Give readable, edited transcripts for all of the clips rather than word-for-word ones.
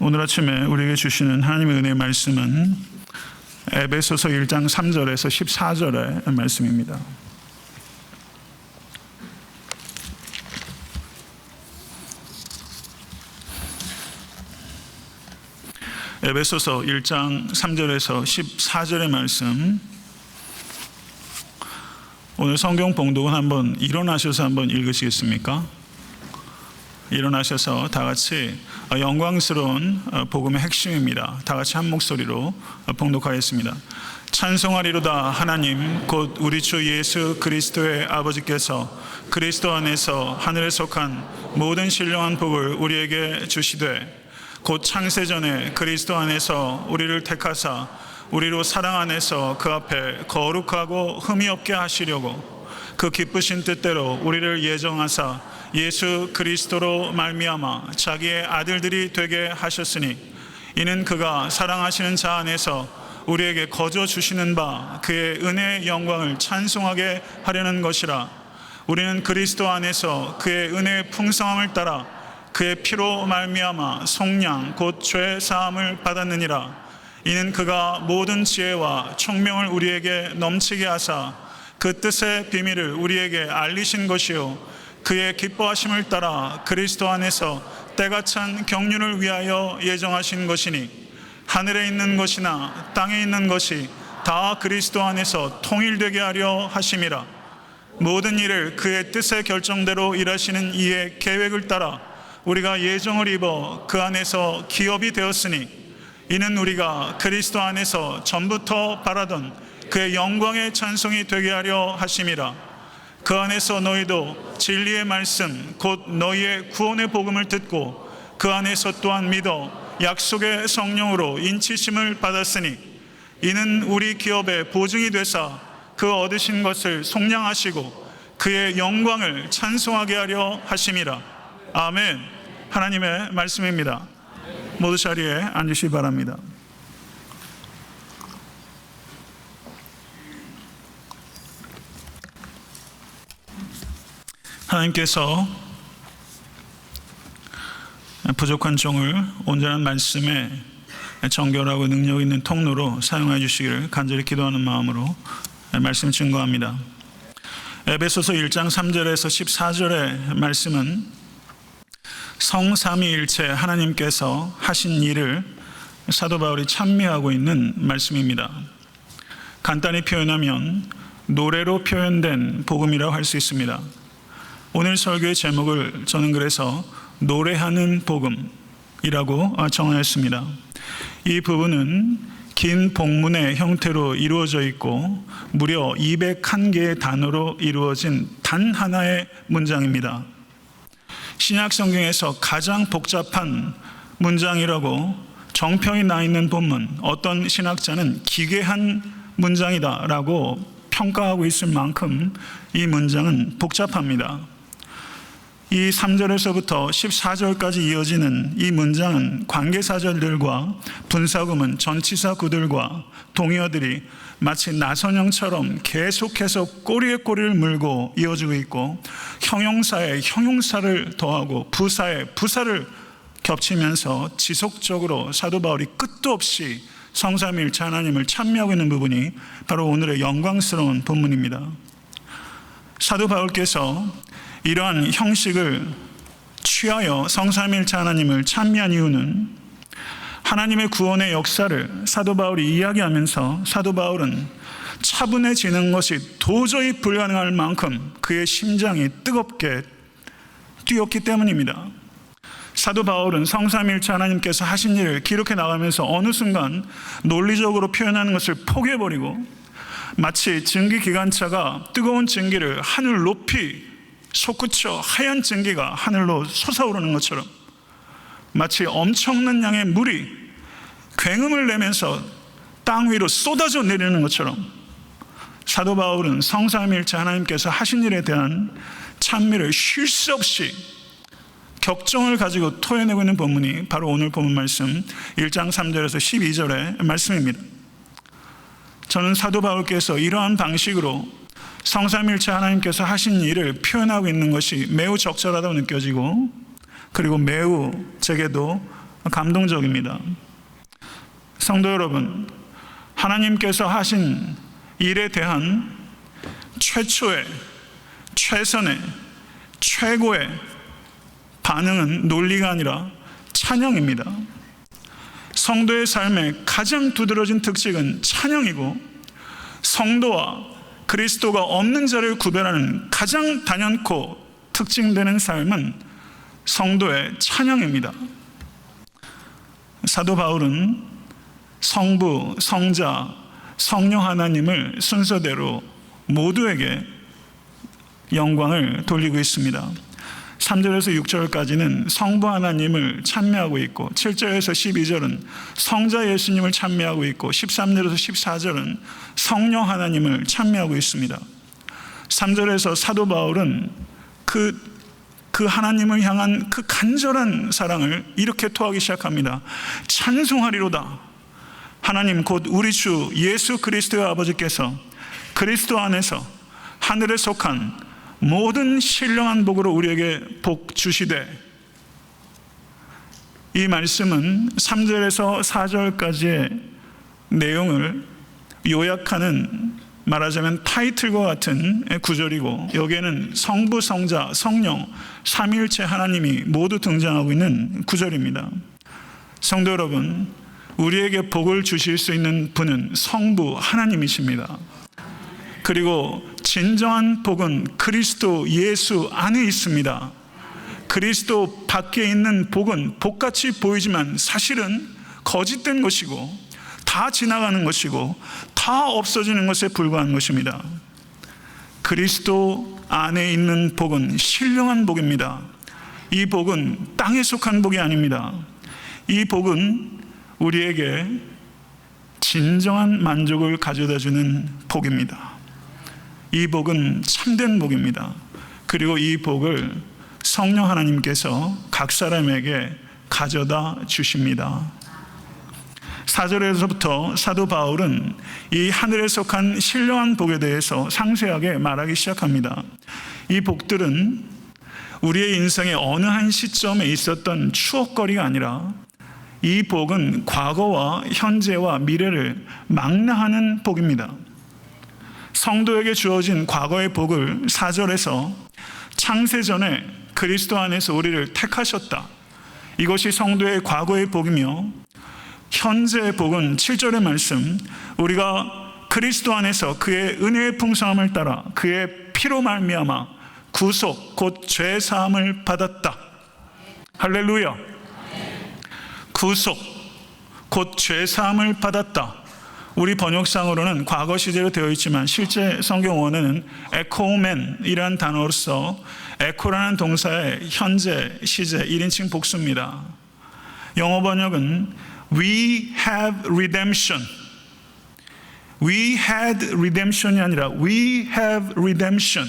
오늘 아침에 우리에게 주시는 하나님의 은혜의 말씀은 에베소서 1장 3절에서 14절의 말씀입니다. 에베소서 1장 3절에서 14절의 말씀, 오늘 성경 봉독은 한번 일어나셔서 한번 읽으시겠습니까? 일어나셔서 다 같이 영광스러운 복음의 핵심입니다. 다 같이 한 목소리로 봉독하겠습니다. 찬송하리로다 하나님 곧 우리 주 예수 그리스도의 아버지께서 그리스도 안에서 하늘에 속한 모든 신령한 복을 우리에게 주시되 곧 창세전에 그리스도 안에서 우리를 택하사 우리로 사랑 안에서 그 앞에 거룩하고 흠이 없게 하시려고 그 기쁘신 뜻대로 우리를 예정하사 예수 그리스도로 말미암아 자기의 아들들이 되게 하셨으니 이는 그가 사랑하시는 자 안에서 우리에게 거저 주시는 바 그의 은혜의 영광을 찬송하게 하려는 것이라. 우리는 그리스도 안에서 그의 은혜의 풍성함을 따라 그의 피로 말미암아 속량 곧 죄 사함을 받았느니라. 이는 그가 모든 지혜와 총명을 우리에게 넘치게 하사 그 뜻의 비밀을 우리에게 알리신 것이요 그의 기뻐하심을 따라 그리스도 안에서 때가 찬 경륜을 위하여 예정하신 것이니 하늘에 있는 것이나 땅에 있는 것이 다 그리스도 안에서 통일되게 하려 하심이라. 모든 일을 그의 뜻의 결정대로 일하시는 이의 계획을 따라 우리가 예정을 입어 그 안에서 기업이 되었으니 이는 우리가 그리스도 안에서 전부터 바라던 그의 영광의 찬송이 되게 하려 하심이라. 그 안에서 너희도 진리의 말씀 곧 너희의 구원의 복음을 듣고 그 안에서 또한 믿어 약속의 성령으로 인치심을 받았으니 이는 우리 기업의 보증이 되사 그 얻으신 것을 속량하시고 그의 영광을 찬송하게 하려 하심이라. 아멘. 하나님의 말씀입니다. 모두 자리에 앉으시기 바랍니다. 하나님께서 부족한 종을 온전한 말씀에 정결하고 능력 있는 통로로 사용해 주시기를 간절히 기도하는 마음으로 말씀 증거합니다. 에베소서 1장 3절에서 14절의 말씀은 성삼위일체 하나님께서 하신 일을 사도 바울이 찬미하고 있는 말씀입니다. 간단히 표현하면 노래로 표현된 복음이라고 할 수 있습니다. 오늘 설교의 제목을 저는 그래서 노래하는 복음이라고 정하였습니다. 이 부분은 긴 복문의 형태로 이루어져 있고 무려 201개의 단어로 이루어진 단 하나의 문장입니다. 신약 성경에서 가장 복잡한 문장이라고 정평이 나 있는 본문, 어떤 신학자는 기괴한 문장이다라고 평가하고 있을 만큼 이 문장은 복잡합니다. 이 3절에서부터 14절까지 이어지는 이 문장은 관계사절들과 분사구문, 전치사 구들과 동의어들이 마치 나선형처럼 계속해서 꼬리에 꼬리를 물고 이어지고 있고 형용사에 형용사를 더하고 부사에 부사를 겹치면서 지속적으로 사도 바울이 끝도 없이 성삼위일체 하나님을 찬미하고 있는 부분이 바로 오늘의 영광스러운 본문입니다. 사도 바울께서 이러한 형식을 취하여 성삼위일체 하나님을 찬미한 이유는 하나님의 구원의 역사를 사도 바울이 이야기하면서 사도 바울은 차분해지는 것이 도저히 불가능할 만큼 그의 심장이 뜨겁게 뛰었기 때문입니다. 사도 바울은 성삼위일체 하나님께서 하신 일을 기록해 나가면서 어느 순간 논리적으로 표현하는 것을 포기해버리고 마치 증기기관차가 뜨거운 증기를 하늘 높이 솟구쳐 하얀 증기가 하늘로 솟아오르는 것처럼 마치 엄청난 양의 물이 굉음을 내면서 땅 위로 쏟아져 내리는 것처럼 사도 바울은 성삼위일체 하나님께서 하신 일에 대한 찬미를 쉴 수 없이 격정을 가지고 토해내고 있는 본문이 바로 오늘 본문 말씀 1장 3절에서 12절의 말씀입니다. 저는 사도 바울께서 이러한 방식으로 성삼위일체 하나님께서 하신 일을 표현하고 있는 것이 매우 적절하다고 느껴지고 그리고 매우 제게도 감동적입니다. 성도 여러분, 하나님께서 하신 일에 대한 최초의, 최선의, 최고의 반응은 논리가 아니라 찬양입니다. 성도의 삶의 가장 두드러진 특징은 찬양이고, 성도와 그리스도가 없는 자를 구별하는 가장 단연코 특징되는 삶은 성도의 찬양입니다. 사도 바울은 성부, 성자, 성령 하나님을 순서대로 모두에게 영광을 돌리고 있습니다. 3절에서 6절까지는 성부 하나님을 찬미하고 있고, 7절에서 12절은 성자 예수님을 찬미하고 있고, 13절에서 14절은 성령 하나님을 찬미하고 있습니다. 3절에서 사도 바울은 그 하나님을 향한 그 간절한 사랑을 이렇게 토하기 시작합니다. 찬송하리로다. 하나님 곧 우리 주 예수 그리스도의 아버지께서 그리스도 안에서 하늘에 속한 모든 신령한 복으로 우리에게 복 주시되. 이 말씀은 3절에서 4절까지의 내용을 요약하는, 말하자면 타이틀과 같은 구절이고, 여기에는 성부, 성자, 성령, 삼위일체 하나님이 모두 등장하고 있는 구절입니다. 성도 여러분, 우리에게 복을 주실 수 있는 분은 성부 하나님이십니다. 그리고 진정한 복은 그리스도 예수 안에 있습니다. 그리스도 밖에 있는 복은 복같이 보이지만 사실은 거짓된 것이고, 다 지나가는 것이고, 다 없어지는 것에 불과한 것입니다. 그리스도 안에 있는 복은 신령한 복입니다. 이 복은 땅에 속한 복이 아닙니다. 이 복은 우리에게 진정한 만족을 가져다주는 복입니다. 이 복은 참된 복입니다. 그리고 이 복을 성령 하나님께서 각 사람에게 가져다 주십니다. 4절에서부터 사도 바울은 이 하늘에 속한 신령한 복에 대해서 상세하게 말하기 시작합니다. 이 복들은 우리의 인생의 어느 한 시점에 있었던 추억거리가 아니라, 이 복은 과거와 현재와 미래를 망라하는 복입니다. 성도에게 주어진 과거의 복을 4절에서 창세전에 그리스도 안에서 우리를 택하셨다, 이것이 성도의 과거의 복이며, 현재의 복은 7절의 말씀, 우리가 그리스도 안에서 그의 은혜의 풍성함을 따라 그의 피로 말미암아 구속 곧 죄 사함을 받았다. 할렐루야. 구속 곧 죄 사함을 받았다. 우리 번역상으로는 과거 시제로 되어 있지만 실제 성경 원어는 에코맨이라는 단어로서, 에코라는 동사의 현재 시제 1인칭 복수입니다. 영어 번역은 We have redemption. We had redemption이 아니라 We have redemption.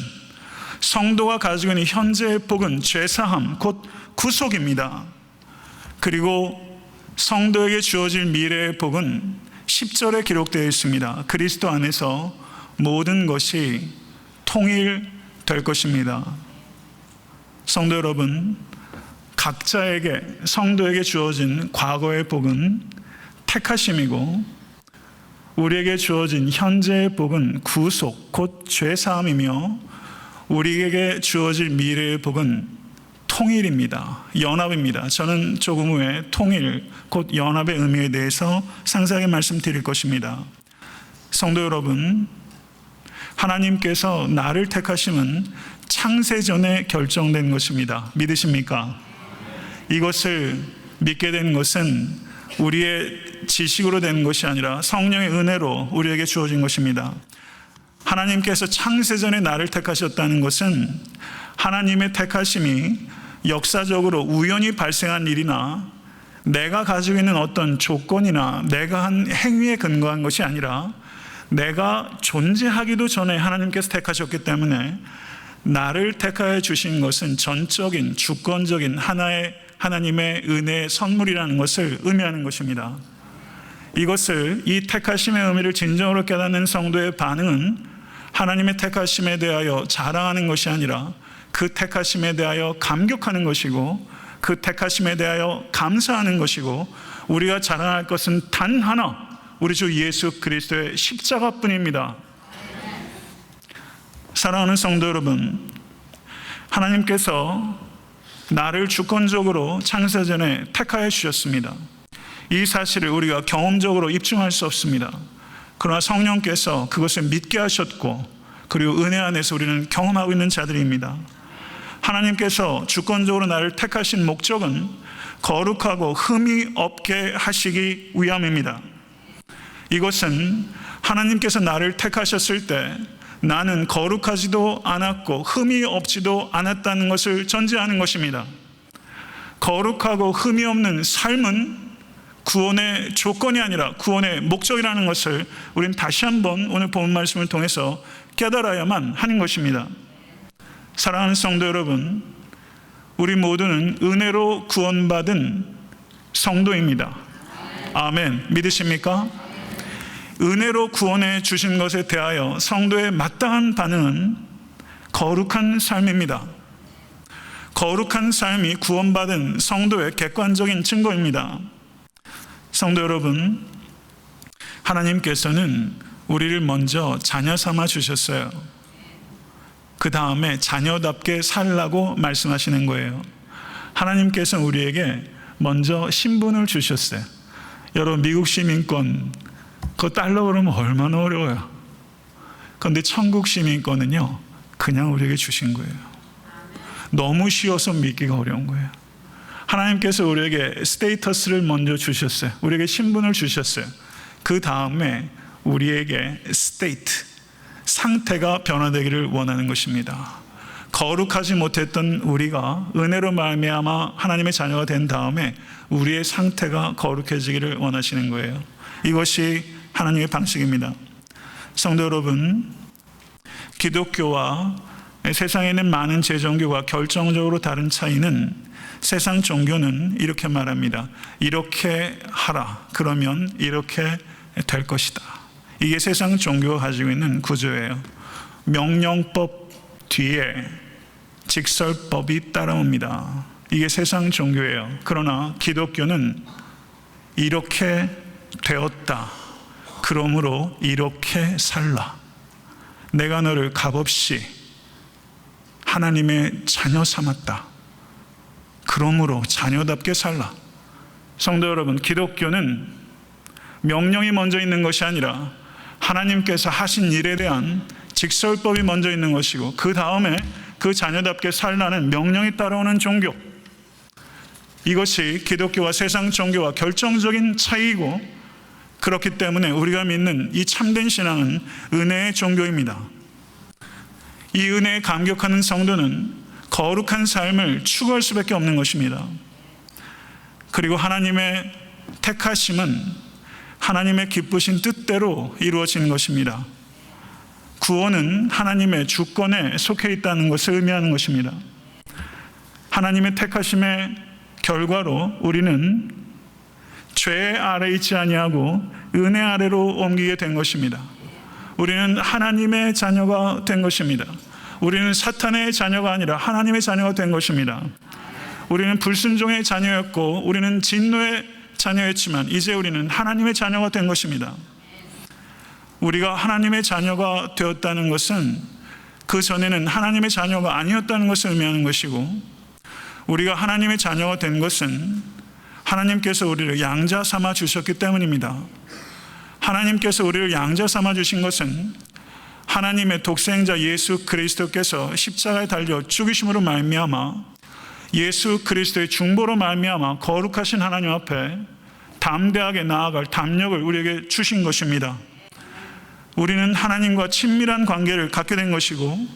성도가 가지고 있는 현재의 복은 죄사함 곧 구속입니다. 그리고 성도에게 주어질 미래의 복은 10절에 기록되어 있습니다. 그리스도 안에서 모든 것이 통일될 것입니다. 성도 여러분, 각자에게, 성도에게 주어진 과거의 복은 택하심이고, 우리에게 주어진 현재의 복은 구속 곧 죄사함이며, 우리에게 주어질 미래의 복은 통일입니다. 연합입니다. 저는 조금 후에 통일 곧 연합의 의미에 대해서 상세하게 말씀드릴 것입니다. 성도 여러분, 하나님께서 나를 택하심은 창세전에 결정된 것입니다. 믿으십니까? 이것을 믿게 된 것은 우리의 지식으로 된 것이 아니라 성령의 은혜로 우리에게 주어진 것입니다. 하나님께서 창세전에 나를 택하셨다는 것은 하나님의 택하심이 역사적으로 우연히 발생한 일이나 내가 가지고 있는 어떤 조건이나 내가 한 행위에 근거한 것이 아니라, 내가 존재하기도 전에 하나님께서 택하셨기 때문에 나를 택하여 주신 것은 전적인 주권적인 하나님의 은혜의 선물이라는 것을 의미하는 것입니다. 이것을, 이 택하심의 의미를 진정으로 깨닫는 성도의 반응은 하나님의 택하심에 대하여 자랑하는 것이 아니라 그 택하심에 대하여 감격하는 것이고, 그 택하심에 대하여 감사하는 것이고 우리가 자랑할 것은 단 하나, 우리 주 예수 그리스도의 십자가뿐입니다. 사랑하는 성도 여러분, 하나님께서 나를 주권적으로 창세전에 택하여 주셨습니다. 이 사실을 우리가 경험적으로 입증할 수 없습니다. 그러나 성령께서 그것을 믿게 하셨고, 그리고 은혜 안에서 우리는 경험하고 있는 자들입니다. 하나님께서 주권적으로 나를 택하신 목적은 거룩하고 흠이 없게 하시기 위함입니다. 이것은 하나님께서 나를 택하셨을 때 나는 거룩하지도 않았고 흠이 없지도 않았다는 것을 전제하는 것입니다. 거룩하고 흠이 없는 삶은 구원의 조건이 아니라 구원의 목적이라는 것을 우리는 다시 한번 오늘 본 말씀을 통해서 깨달아야만 하는 것입니다. 사랑하는 성도 여러분, 우리 모두는 은혜로 구원받은 성도입니다. 아멘. 믿으십니까? 은혜로 구원해 주신 것에 대하여 성도의 마땅한 반응은 거룩한 삶입니다. 거룩한 삶이 구원받은 성도의 객관적인 증거입니다. 성도 여러분, 하나님께서는 우리를 먼저 자녀 삼아 주셨어요. 그 다음에 자녀답게 살라고 말씀하시는 거예요. 하나님께서는 우리에게 먼저 신분을 주셨어요. 여러분, 미국 시민권 그거 달러 그러면 얼마나 어려워요. 그런데 천국 시민권은요, 그냥 우리에게 주신 거예요. 너무 쉬워서 믿기가 어려운 거예요. 하나님께서 우리에게 스테이터스를 먼저 주셨어요. 우리에게 신분을 주셨어요. 그 다음에 우리에게 스테이트, 상태가 변화되기를 원하는 것입니다. 거룩하지 못했던 우리가 은혜로 말미암아 하나님의 자녀가 된 다음에 우리의 상태가 거룩해지기를 원하시는 거예요. 이것이 하나님의 방식입니다. 성도 여러분, 기독교와 세상에 있는 많은 제종교가 결정적으로 다른 차이는, 세상 종교는 이렇게 말합니다. 이렇게 하라, 그러면 이렇게 될 것이다. 이게 세상 종교가 가지고 있는 구조예요. 명령법 뒤에 직설법이 따라옵니다. 이게 세상 종교예요. 그러나 기독교는 이렇게 되었다, 그러므로 이렇게 살라. 내가 너를 값없이 하나님의 자녀 삼았다, 그러므로 자녀답게 살라. 성도 여러분, 기독교는 명령이 먼저 있는 것이 아니라 하나님께서 하신 일에 대한 직설법이 먼저 있는 것이고, 그 다음에 그 자녀답게 살라는 명령이 따라오는 종교. 이것이 기독교와 세상 종교와 결정적인 차이이고, 그렇기 때문에 우리가 믿는 이 참된 신앙은 은혜의 종교입니다. 이 은혜에 감격하는 성도는 거룩한 삶을 추구할 수밖에 없는 것입니다. 그리고 하나님의 택하심은 하나님의 기쁘신 뜻대로 이루어지는 것입니다. 구원은 하나님의 주권에 속해 있다는 것을 의미하는 것입니다. 하나님의 택하심의 결과로 우리는 죄 아래 있지 아니하고 은혜 아래로 옮기게 된 것입니다. 우리는 하나님의 자녀가 된 것입니다. 우리는 사탄의 자녀가 아니라 하나님의 자녀가 된 것입니다. 우리는 불순종의 자녀였고 우리는 진노의 자녀였지만 이제 우리는 하나님의 자녀가 된 것입니다. 우리가 하나님의 자녀가 되었다는 것은 그 전에는 하나님의 자녀가 아니었다는 것을 의미하는 것이고, 우리가 하나님의 자녀가 된 것은 하나님께서 우리를 양자 삼아 주셨기 때문입니다. 하나님께서 우리를 양자 삼아 주신 것은 하나님의 독생자 예수 그리스도께서 십자가에 달려 죽으심으로 말미암아, 예수 그리스도의 중보로 말미암아 거룩하신 하나님 앞에 담대하게 나아갈 담력을 우리에게 주신 것입니다. 우리는 하나님과 친밀한 관계를 갖게 된 것이고,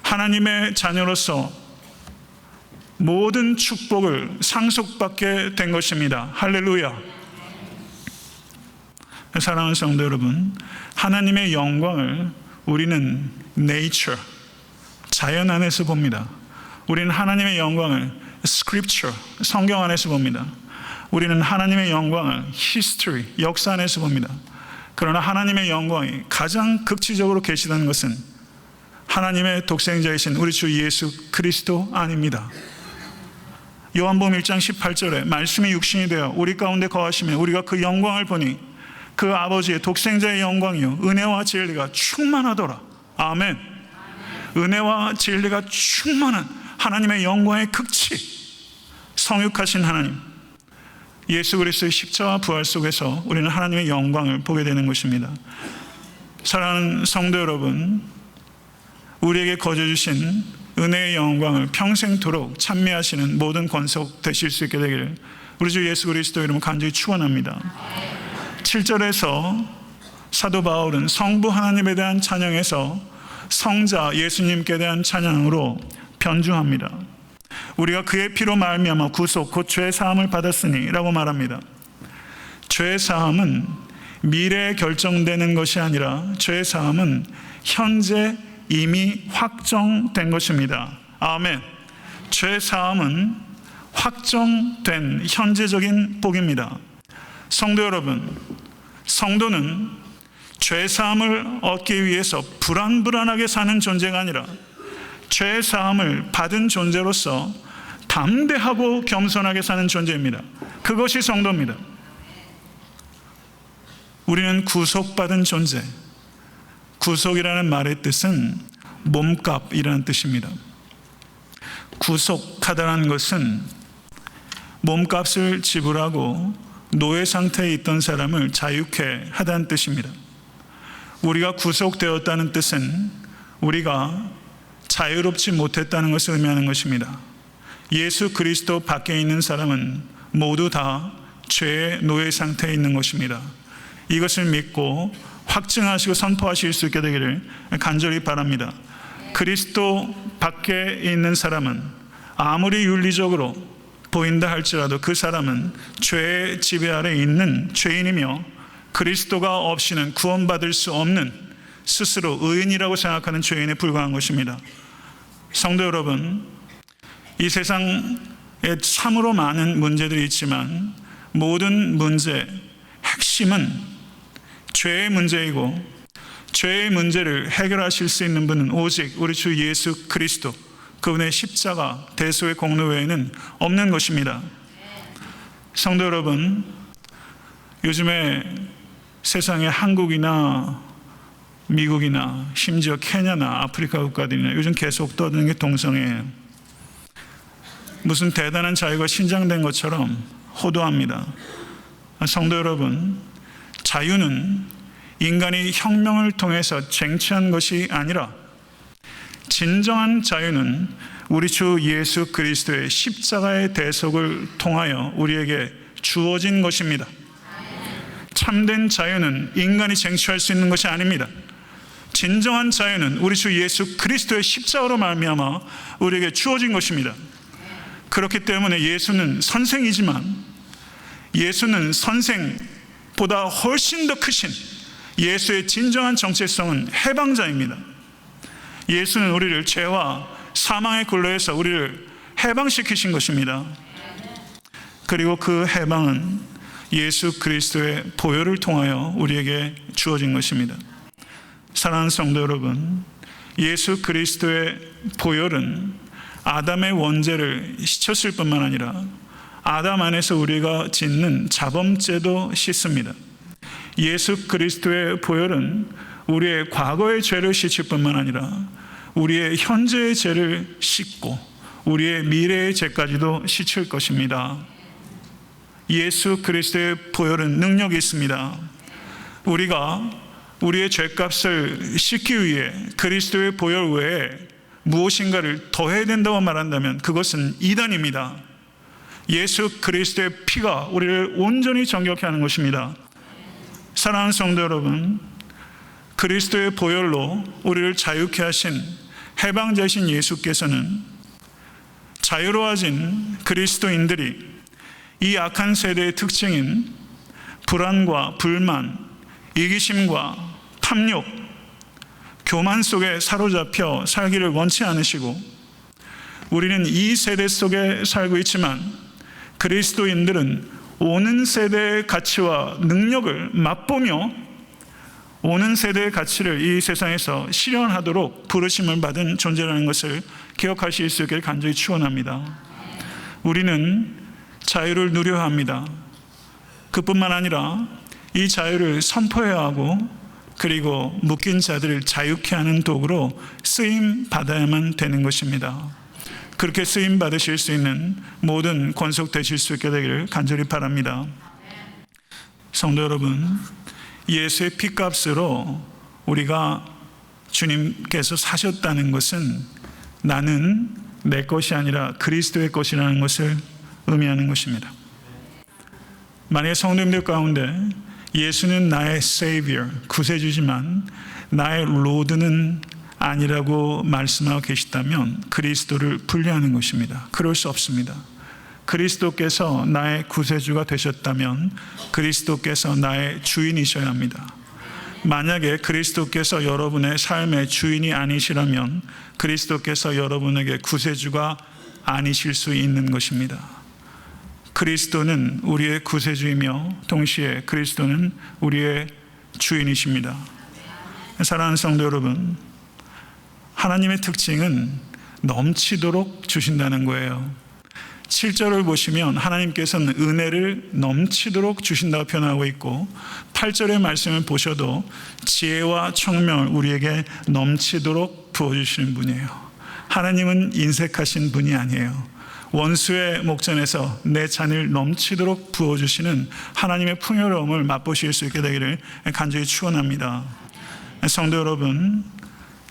하나님의 자녀로서 모든 축복을 상속받게 된 것입니다. 할렐루야. 사랑하는 성도 여러분, 하나님의 영광을 우리는 nature, 자연 안에서 봅니다. 우리는 하나님의 영광을 scripture, 성경 안에서 봅니다. 우리는 하나님의 영광을 history, 역사 안에서 봅니다. 그러나 하나님의 영광이 가장 극치적으로 계시다는 것은 하나님의 독생자이신 우리 주 예수 그리스도 아닙니다. 요한복음 1장 18절에 말씀이 육신이 되어 우리 가운데 거하시며 우리가 그 영광을 보니 그 아버지의 독생자의 영광이요 은혜와 진리가 충만하더라. 아멘. 은혜와 진리가 충만한 하나님의 영광의 극치, 성육하신 하나님, 예수 그리스도의 십자가 부활 속에서 우리는 하나님의 영광을 보게 되는 것입니다. 사랑하는 성도 여러분, 우리에게 거저 주신 은혜의 영광을 평생토록 찬미하시는 모든 권속 되실 수 있게 되기를 우리 주 예수 그리스도의 이름으로 간절히 축원합니다. 7절에서 사도 바울은 성부 하나님에 대한 찬양에서 성자 예수님께 대한 찬양으로 변주합니다. 우리가 그의 피로 말미암아 구속 곧 죄 사함을 받았으니 라고 말합니다. 죄 사함은 미래에 결정되는 것이 아니라 죄 사함은 현재 이미 확정된 것입니다. 아멘. 죄 사함은 확정된 현재적인 복입니다. 성도 여러분, 성도는 죄 사함을 얻기 위해서 불안불안하게 사는 존재가 아니라 죄 사함을 받은 존재로서 담대하고 겸손하게 사는 존재입니다. 그것이 성도입니다. 우리는 구속받은 존재, 구속이라는 말의 뜻은 몸값이라는 뜻입니다. 구속하다는 것은 몸값을 지불하고 노예 상태에 있던 사람을 자유케 하다는 뜻입니다. 우리가 구속되었다는 뜻은 우리가 자유롭지 못했다는 것을 의미하는 것입니다. 예수 그리스도 밖에 있는 사람은 모두 다 죄의 노예 상태에 있는 것입니다. 이것을 믿고 확증하시고 선포하실 수 있게 되기를 간절히 바랍니다. 그리스도 밖에 있는 사람은 아무리 윤리적으로 보인다 할지라도 그 사람은 죄의 지배 아래 있는 죄인이며 그리스도가 없이는 구원받을 수 없는 스스로 의인이라고 생각하는 죄인에 불과한 것입니다. 성도 여러분, 이 세상에 참으로 많은 문제들이 있지만 모든 문제의 핵심은 죄의 문제이고 죄의 문제를 해결하실 수 있는 분은 오직 우리 주 예수 그리스도, 그분의 십자가 대속의 공로 외에는 없는 것입니다. 성도 여러분, 요즘에 세상에 한국이나 미국이나 심지어 케냐나 아프리카 국가들이나 요즘 계속 떠드는 게 동성애예요. 무슨 대단한 자유가 신장된 것처럼 호도합니다. 성도 여러분, 자유는 인간이 혁명을 통해서 쟁취한 것이 아니라 진정한 자유는 우리 주 예수 그리스도의 십자가의 대속을 통하여 우리에게 주어진 것입니다. 참된 자유는 인간이 쟁취할 수 있는 것이 아닙니다. 진정한 자유는 우리 주 예수 그리스도의 십자가로 말미암아 우리에게 주어진 것입니다. 그렇기 때문에 예수는 선생이지만 예수는 선생보다 훨씬 더 크신 예수의 진정한 정체성은 해방자입니다. 예수는 우리를 죄와 사망의 굴레에서 우리를 해방시키신 것입니다. 그리고 그 해방은 예수 그리스도의 보혈을 통하여 우리에게 주어진 것입니다. 사랑하는 성도 여러분, 예수 그리스도의 보혈은 아담의 원죄를 씻었을 뿐만 아니라 아담 안에서 우리가 짓는 자범죄도 씻습니다. 예수 그리스도의 보혈은 우리의 과거의 죄를 씻을 뿐만 아니라 우리의 현재의 죄를 씻고 우리의 미래의 죄까지도 씻을 것입니다. 예수 그리스도의 보혈은 능력이 있습니다. 우리가 우리의 죄값을 씻기 위해 그리스도의 보혈 외에 무엇인가를 더해야 된다고 말한다면 그것은 이단입니다. 예수 그리스도의 피가 우리를 온전히 정결케 하는 것입니다. 사랑하는 성도 여러분, 그리스도의 보혈로 우리를 자유케 하신 해방자이신 예수께서는 자유로워진 그리스도인들이 이 악한 세대의 특징인 불안과 불만, 이기심과 탐욕, 교만 속에 사로잡혀 살기를 원치 않으시고 우리는 이 세대 속에 살고 있지만 그리스도인들은 오는 세대의 가치와 능력을 맛보며 오는 세대의 가치를 이 세상에서 실현하도록 부르심을 받은 존재라는 것을 기억하실 수 있기를 간절히 축원합니다. 우리는 자유를 누려야 합니다. 그뿐만 아니라 이 자유를 선포해야 하고, 그리고 묶인 자들을 자유케 하는 도구로 쓰임 받아야만 되는 것입니다. 그렇게 쓰임 받으실 수 있는 모든 권속 되실 수 있게 되기를 간절히 바랍니다. 성도 여러분, 예수의 피값으로 우리가 주님께서 사셨다는 것은 나는 내 것이 아니라 그리스도의 것이라는 것을 의미하는 것입니다. 만약에 성도님들 가운데 예수는 나의 Savior, 구세주지만 나의 Lord는 아니라고 말씀하고 계시다면 그리스도를 분리하는 것입니다. 그럴 수 없습니다. 그리스도께서 나의 구세주가 되셨다면 그리스도께서 나의 주인이셔야 합니다. 만약에 그리스도께서 여러분의 삶의 주인이 아니시라면 그리스도께서 여러분에게 구세주가 아니실 수 있는 것입니다. 그리스도는 우리의 구세주이며 동시에 그리스도는 우리의 주인이십니다. 사랑하는 성도 여러분, 하나님의 특징은 넘치도록 주신다는 거예요. 7절을 보시면 하나님께서는 은혜를 넘치도록 주신다고 표현하고 있고, 8절의 말씀을 보셔도 지혜와 청명을 우리에게 넘치도록 부어주시는 분이에요. 하나님은 인색하신 분이 아니에요. 원수의 목전에서 내 잔을 넘치도록 부어주시는 하나님의 풍요로움을 맛보실 수 있게 되기를 간절히 축원합니다. 성도 여러분,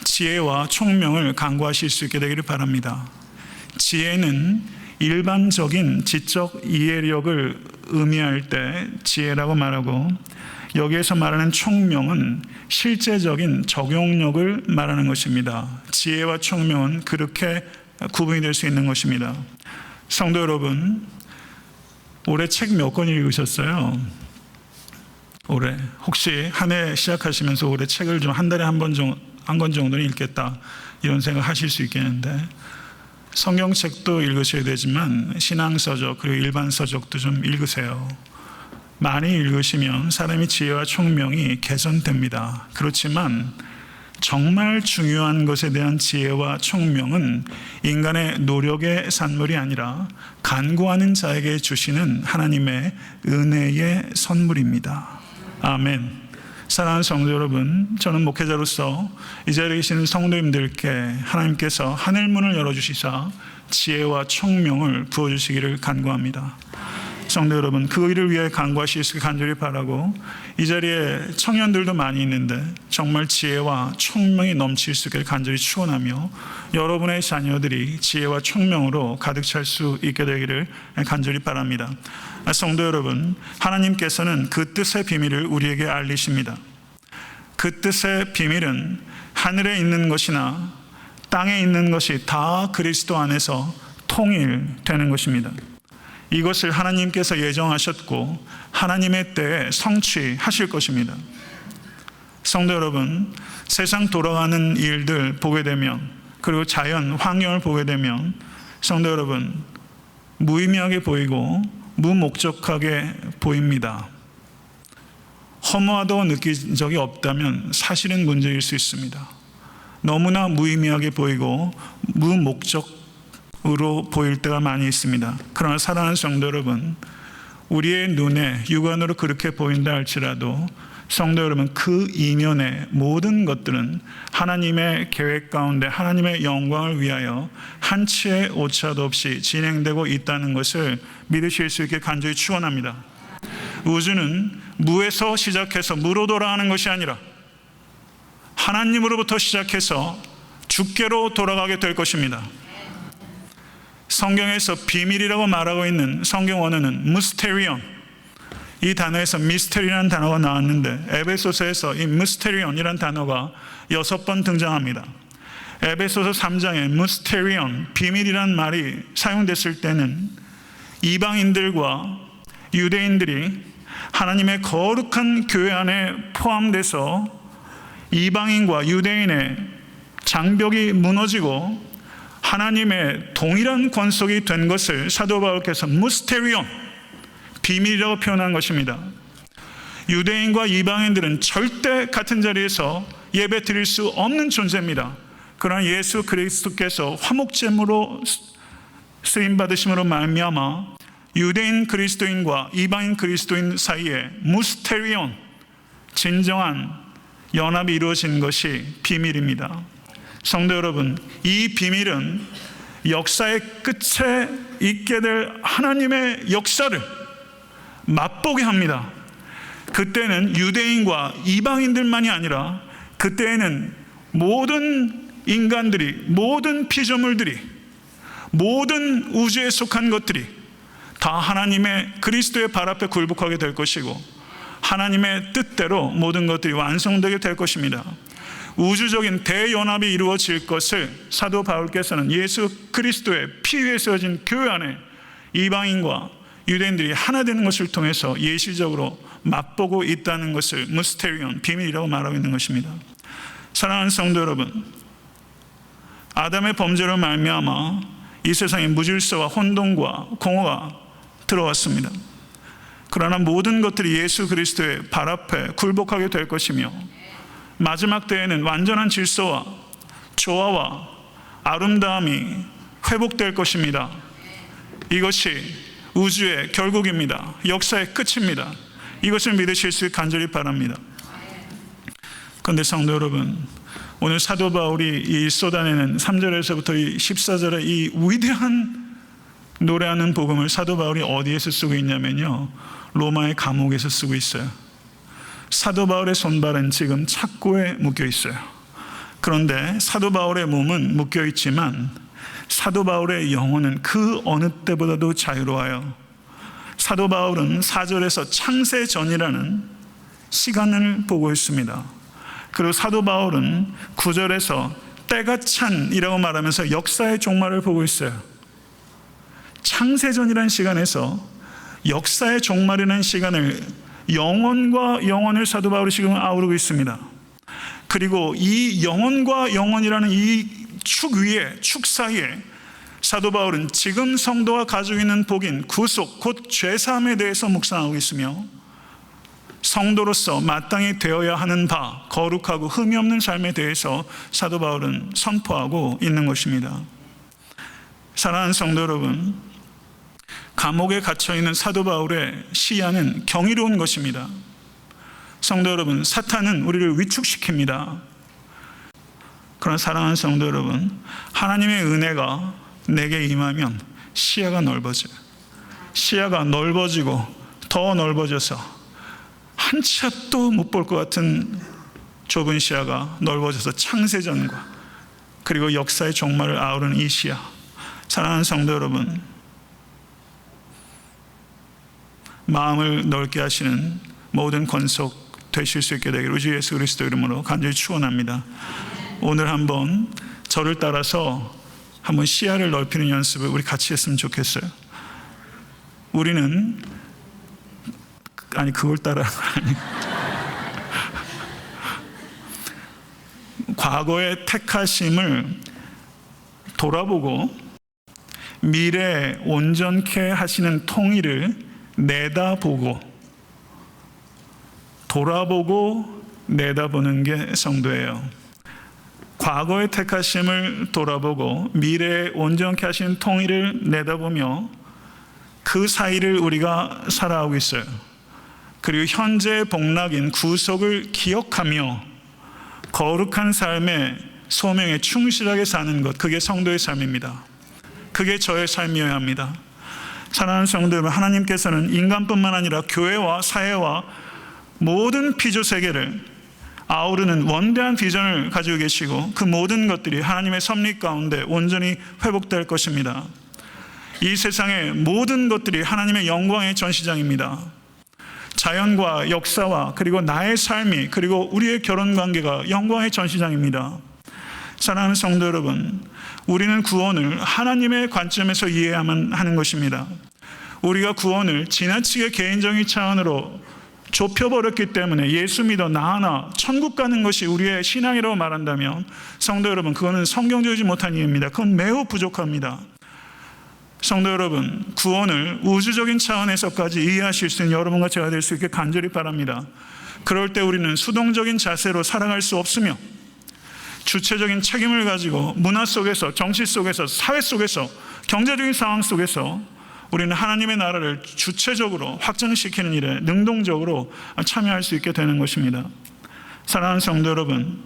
지혜와 총명을 간구하실 수 있게 되기를 바랍니다. 지혜는 일반적인 지적 이해력을 의미할 때 지혜라고 말하고, 여기에서 말하는 총명은 실제적인 적용력을 말하는 것입니다. 지혜와 총명은 그렇게 구분이 될 수 있는 것입니다. 성도 여러분, 올해 책 몇 권 읽으셨어요? 올해 혹시 한 해 시작하시면서 올해 책을 좀 한 달에 한 권 정도는 읽겠다 이런 생각 하실 수 있겠는데, 성경책도 읽으셔야 되지만 신앙서적 그리고 일반 서적도 좀 읽으세요. 많이 읽으시면 사람의 지혜와 총명이 개선됩니다. 그렇지만 정말 중요한 것에 대한 지혜와 총명은 인간의 노력의 산물이 아니라 간구하는 자에게 주시는 하나님의 은혜의 선물입니다. 아멘. 사랑하는 성도 여러분, 저는 목회자로서 이 자리에 계시는 성도님들께 하나님께서 하늘문을 열어주시사 지혜와 총명을 부어주시기를 간구합니다. 성도 여러분, 그 일을 위해 간구하실 수 있게 간절히 바라고, 이 자리에 청년들도 많이 있는데 정말 지혜와 총명이 넘칠 수 있게 간절히 축원하며 여러분의 자녀들이 지혜와 총명으로 가득 찰 수 있게 되기를 간절히 바랍니다. 성도 여러분, 하나님께서는 그 뜻의 비밀을 우리에게 알리십니다. 그 뜻의 비밀은 하늘에 있는 것이나 땅에 있는 것이 다 그리스도 안에서 통일되는 것입니다. 이것을 하나님께서 예정하셨고 하나님의 때에 성취하실 것입니다. 성도 여러분, 세상 돌아가는 일들 보게 되면, 그리고 자연 환경을 보게 되면 성도 여러분, 무의미하게 보이고 무목적하게 보입니다. 허무하다고 느낀 적이 없다면 사실은 문제일 수 있습니다. 너무나 무의미하게 보이고 무목적으로 보일 때가 많이 있습니다. 그러나 사랑하는 성도 여러분, 우리의 눈에 육안으로 그렇게 보인다 할지라도 성도 여러분, 그 이면의 모든 것들은 하나님의 계획 가운데 하나님의 영광을 위하여 한치의 오차도 없이 진행되고 있다는 것을 믿으실 수 있게 간절히 축원합니다. 우주는 무에서 시작해서 무로 돌아가는 것이 아니라 하나님으로부터 시작해서 주께로 돌아가게 될 것입니다. 성경에서 비밀이라고 말하고 있는 성경 원어는 무스테리온, 이 단어에서 미스테리라는 단어가 나왔는데 에베소서에서 이 무스테리온이라는 단어가 6번 등장합니다. 에베소서 3장에 무스테리온, 비밀이라는 말이 사용됐을 때는 이방인들과 유대인들이 하나님의 거룩한 교회 안에 포함돼서 이방인과 유대인의 장벽이 무너지고 하나님의 동일한 권속이 된 것을 사도 바울께서 무스테리온, 비밀이라고 표현한 것입니다. 유대인과 이방인들은 절대 같은 자리에서 예배 드릴 수 없는 존재입니다. 그러나 예수 그리스도께서 화목제물로 쓰임 받으심으로 말미암아 유대인 그리스도인과 이방인 그리스도인 사이에 무스테리온, 진정한 연합이 이루어진 것이 비밀입니다. 성도 여러분, 이 비밀은 역사의 끝에 있게 될 하나님의 역사를 맛보게 합니다. 그때는 유대인과 이방인들만이 아니라 그때에는 모든 인간들이, 모든 피조물들이, 모든 우주에 속한 것들이 다 하나님의 그리스도의 발 앞에 굴복하게 될 것이고 하나님의 뜻대로 모든 것들이 완성되게 될 것입니다. 우주적인 대연합이 이루어질 것을 사도 바울께서는 예수 그리스도의 피 위에 세워진 교회 안에 이방인과 유대인들이 하나 되는 것을 통해서 예시적으로 맛보고 있다는 것을 무스테리온, 비밀이라고 말하고 있는 것입니다. 사랑하는 성도 여러분, 아담의 범죄로 말미암아 이 세상에 무질서와 혼돈과 공허가 들어왔습니다. 그러나 모든 것들이 예수 그리스도의 발 앞에 굴복하게 될 것이며 마지막 때에는 완전한 질서와 조화와 아름다움이 회복될 것입니다. 이것이 우주의 결국입니다. 역사의 끝입니다. 이것을 믿으실 수 있게 간절히 바랍니다. 그런데 성도 여러분, 오늘 사도 바울이 이 쏟아내는 3절에서부터 이 14절의 이 위대한 노래하는 복음을 사도 바울이 어디에서 쓰고 있냐면요, 로마의 감옥에서 쓰고 있어요. 사도 바울의 손발은 지금 착고에 묶여 있어요. 그런데 사도 바울의 몸은 묶여 있지만 사도 바울의 영혼은 그 어느 때보다도 자유로워요. 사도 바울은 4절에서 창세 전이라는 시간을 보고 있습니다. 그리고 사도 바울은 9절에서 때가 찬이라고 말하면서 역사의 종말을 보고 있어요. 창세전이라는 시간에서 역사의 종말이라는 시간을, 영혼과 영혼을 사도 바울이 지금 아우르고 있습니다. 그리고 이 영혼과 영혼이라는 이 축 위에, 축 사이에 사도 바울은 지금 성도가 가지고 있는 복인 구속, 곧 죄사함에 대해서 묵상하고 있으며 성도로서 마땅히 되어야 하는 바, 거룩하고 흠이 없는 삶에 대해서 사도 바울은 선포하고 있는 것입니다. 사랑하는 성도 여러분, 감옥에 갇혀있는 사도 바울의 시야는 경이로운 것입니다. 성도 여러분, 사탄은 우리를 위축시킵니다. 그러나 사랑하는 성도 여러분, 하나님의 은혜가 내게 임하면 시야가 넓어져요. 시야가 넓어지고 더 넓어져서 한 치 앞도 못 볼 것 같은 좁은 시야가 넓어져서 창세전과 그리고 역사의 종말을 아우르는 이 시야. 사랑하는 성도 여러분, 마음을 넓게 하시는 모든 권속 되실 수 있게 되기를 우주 예수 그리스도 이름으로 간절히 축원합니다. 오늘 한번 저를 따라서 한번 시야를 넓히는 연습을 우리 같이 했으면 좋겠어요. 우리는 그걸 따라 과거의 택하심을 돌아보고 미래에 온전케 하시는 통일을 내다보고, 돌아보고 내다보는 게 성도예요. 과거의 택하심을 돌아보고 미래에 온전케 하신 통일을 내다보며 그 사이를 우리가 살아가고 있어요. 그리고 현재의 복락인 구속을 기억하며 거룩한 삶의 소명에 충실하게 사는 것, 그게 성도의 삶입니다. 그게 저의 삶이어야 합니다. 사랑하는 성도 여러분, 하나님께서는 인간뿐만 아니라 교회와 사회와 모든 피조 세계를 아우르는 원대한 비전을 가지고 계시고 그 모든 것들이 하나님의 섭리 가운데 온전히 회복될 것입니다. 이 세상의 모든 것들이 하나님의 영광의 전시장입니다. 자연과 역사와 그리고 나의 삶이, 그리고 우리의 결혼관계가 영광의 전시장입니다. 사랑하는 성도 여러분, 우리는 구원을 하나님의 관점에서 이해해야만 하는 것입니다. 우리가 구원을 지나치게 개인적인 차원으로 좁혀버렸기 때문에 예수 믿어 나 하나 천국 가는 것이 우리의 신앙이라고 말한다면 성도 여러분, 그거는 성경적이지 못한 이해입니다. 그건 매우 부족합니다. 성도 여러분, 구원을 우주적인 차원에서까지 이해하실 수 있는 여러분과 제가 될 수 있게 간절히 바랍니다. 그럴 때 우리는 수동적인 자세로 살아갈 수 없으며 주체적인 책임을 가지고 문화 속에서, 정치 속에서, 사회 속에서 경제적인 상황 속에서 우리는 하나님의 나라를 주체적으로 확장시키는 일에 능동적으로 참여할 수 있게 되는 것입니다. 사랑하는 성도 여러분,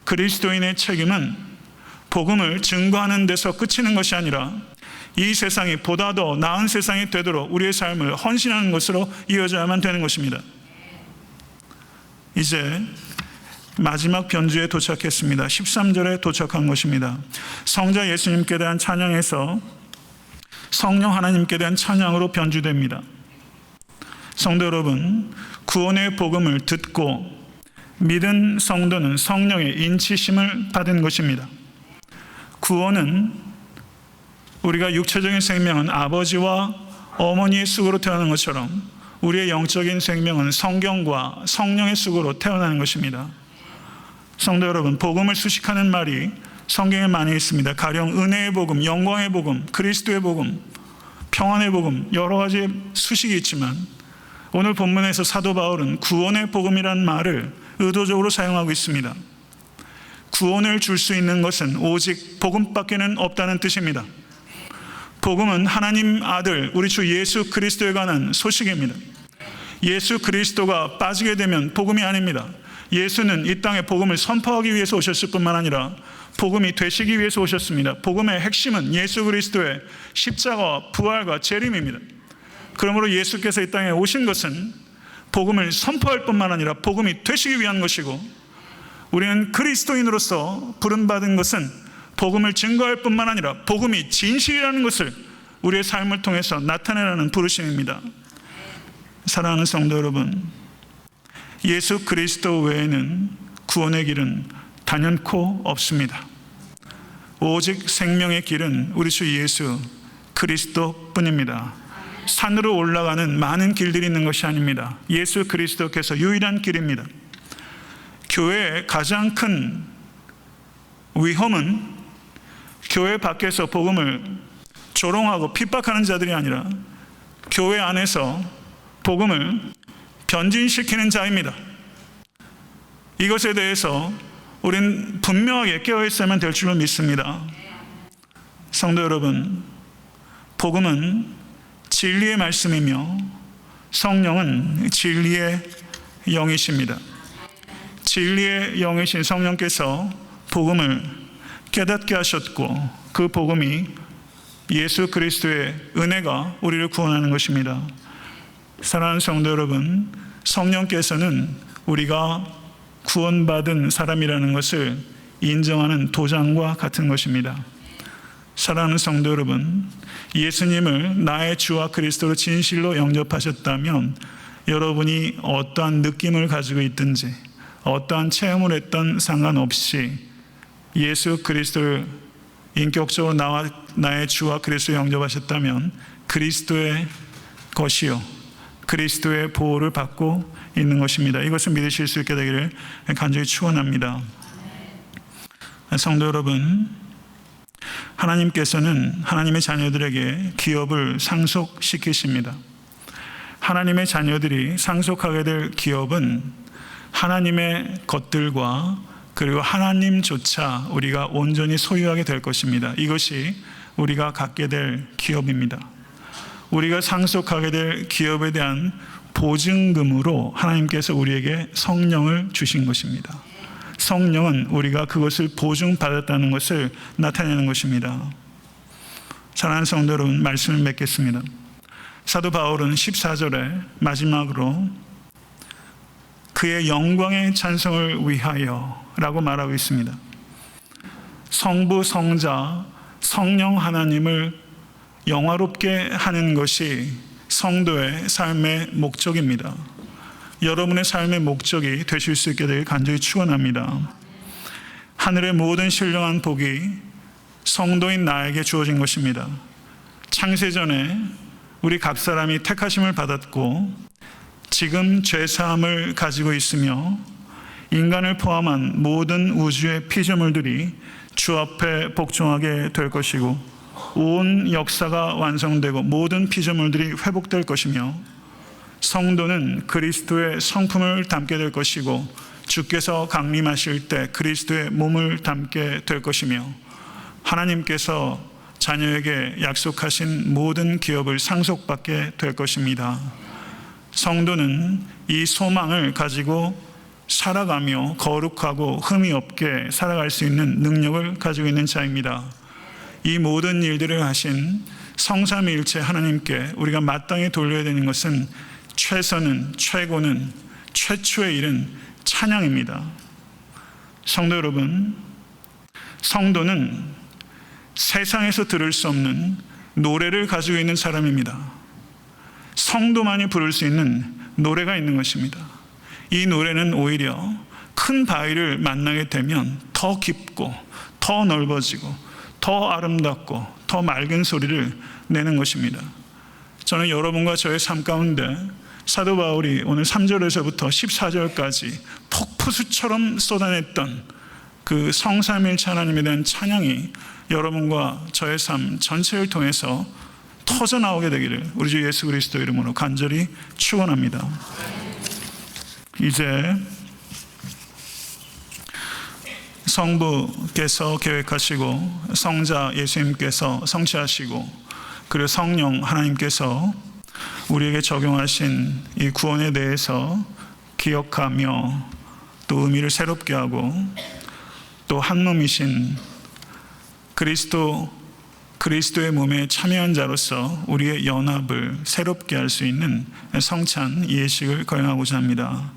그리스도인의 책임은 복음을 증거하는 데서 그치는 것이 아니라 이 세상이 보다 더 나은 세상이 되도록 우리의 삶을 헌신하는 것으로 이어져야만 되는 것입니다. 이제 마지막 변주에 도착했습니다. 13절에 도착한 것입니다. 성자 예수님께 대한 찬양에서 성령 하나님께 대한 찬양으로 변주됩니다. 성도 여러분, 구원의 복음을 듣고 믿은 성도는 성령의 인치심을 받은 것입니다. 구원은 우리가 육체적인 생명은 아버지와 어머니의 쑥으로 태어난 것처럼 우리의 영적인 생명은 성경과 성령의 쑥으로 태어나는 것입니다. 성도 여러분, 복음을 수식하는 말이 성경에 많이 있습니다. 가령 은혜의 복음, 영광의 복음, 그리스도의 복음, 평안의 복음, 여러 가지 수식이 있지만 오늘 본문에서 사도 바울은 구원의 복음이라는 말을 의도적으로 사용하고 있습니다. 구원을 줄 수 있는 것은 오직 복음밖에는 없다는 뜻입니다. 복음은 하나님 아들 우리 주 예수 그리스도에 관한 소식입니다. 예수 그리스도가 빠지게 되면 복음이 아닙니다. 예수는 이 땅에 복음을 선포하기 위해서 오셨을 뿐만 아니라 복음이 되시기 위해서 오셨습니다. 복음의 핵심은 예수 그리스도의 십자가와 부활과 재림입니다. 그러므로 예수께서 이 땅에 오신 것은 복음을 선포할 뿐만 아니라 복음이 되시기 위한 것이고, 우리는 그리스도인으로서 부름받은 것은 복음을 증거할 뿐만 아니라 복음이 진실이라는 것을 우리의 삶을 통해서 나타내라는 부르심입니다. 사랑하는 성도 여러분, 예수 그리스도 외에는 구원의 길은 단연코 없습니다. 오직 생명의 길은 우리 주 예수 그리스도 뿐입니다. 산으로 올라가는 많은 길들이 있는 것이 아닙니다. 예수 그리스도께서 유일한 길입니다. 교회의 가장 큰 위험은 교회 밖에서 복음을 조롱하고 핍박하는 자들이 아니라 교회 안에서 복음을 변진시키는 자입니다. 이것에 대해서 우리는 분명하게 깨어있어야만 될 줄로 믿습니다. 성도 여러분, 복음은 진리의 말씀이며 성령은 진리의 영이십니다. 진리의 영이신 성령께서 복음을 깨닫게 하셨고, 그 복음이 예수 그리스도의 은혜가 우리를 구원하는 것입니다. 사랑하는 성도 여러분, 성령께서는 우리가 구원받은 사람이라는 것을 인정하는 도장과 같은 것입니다. 사랑하는 성도 여러분, 예수님을 나의 주와 그리스도로 진실로 영접하셨다면 여러분이 어떠한 느낌을 가지고 있든지 어떠한 체험을 했던 상관없이 예수 그리스도를 인격적으로 나의 주와 그리스도로 영접하셨다면 그리스도의 것이요 그리스도의 보호를 받고 있는 것입니다. 이것을 믿으실 수 있게 되기를 간절히 축원합니다. 성도 여러분, 하나님께서는 하나님의 자녀들에게 기업을 상속시키십니다. 하나님의 자녀들이 상속하게 될 기업은 하나님의 것들과 그리고 하나님조차 우리가 온전히 소유하게 될 것입니다. 이것이 우리가 갖게 될 기업입니다. 우리가 상속하게 될 기업에 대한 보증금으로 하나님께서 우리에게 성령을 주신 것입니다. 성령은 우리가 그것을 보증받았다는 것을 나타내는 것입니다. 사랑하는 성도 여러분, 말씀을 맺겠습니다. 사도 바울은 14절에 마지막으로 그의 영광의 찬송을 위하여 라고 말하고 있습니다. 성부, 성자, 성령 하나님을 영화롭게 하는 것이 성도의 삶의 목적입니다. 여러분의 삶의 목적이 되실 수 있게 되길 간절히 축원합니다. 하늘의 모든 신령한 복이 성도인 나에게 주어진 것입니다. 창세전에 우리 각 사람이 택하심을 받았고 지금 죄사함을 가지고 있으며 인간을 포함한 모든 우주의 피조물들이 주 앞에 복종하게 될 것이고 온 역사가 완성되고 모든 피조물들이 회복될 것이며 성도는 그리스도의 성품을 담게 될 것이고 주께서 강림하실 때 그리스도의 몸을 담게 될 것이며 하나님께서 자녀에게 약속하신 모든 기업을 상속받게 될 것입니다. 성도는 이 소망을 가지고 살아가며 거룩하고 흠이 없게 살아갈 수 있는 능력을 가지고 있는 자입니다. 이 모든 일들을 하신 성삼위일체 하나님께 우리가 마땅히 돌려야 되는 것은 최선은, 최고는, 최초의 일은 찬양입니다. 성도 여러분, 성도는 세상에서 들을 수 없는 노래를 가지고 있는 사람입니다. 성도만이 부를 수 있는 노래가 있는 것입니다. 이 노래는 오히려 큰 바위를 만나게 되면 더 깊고 더 넓어지고 더 아름답고 더 맑은 소리를 내는 것입니다. 저는 여러분과 저의 삶 가운데 사도 바울이 오늘 3절에서부터 14절까지 폭포수처럼 쏟아냈던 그 성삼위일체 하나님에 대한 찬양이 여러분과 저의 삶 전체를 통해서 터져 나오게 되기를 우리 주 예수 그리스도 이름으로 간절히 축원합니다. 이제 성부께서 계획하시고 성자 예수님께서 성취하시고 그리고 성령 하나님께서 우리에게 적용하신 이 구원에 대해서 기억하며 또 의미를 새롭게 하고 또 한 몸이신 그리스도의 몸에 참여한 자로서 우리의 연합을 새롭게 할 수 있는 성찬 예식을 거행하고자 합니다.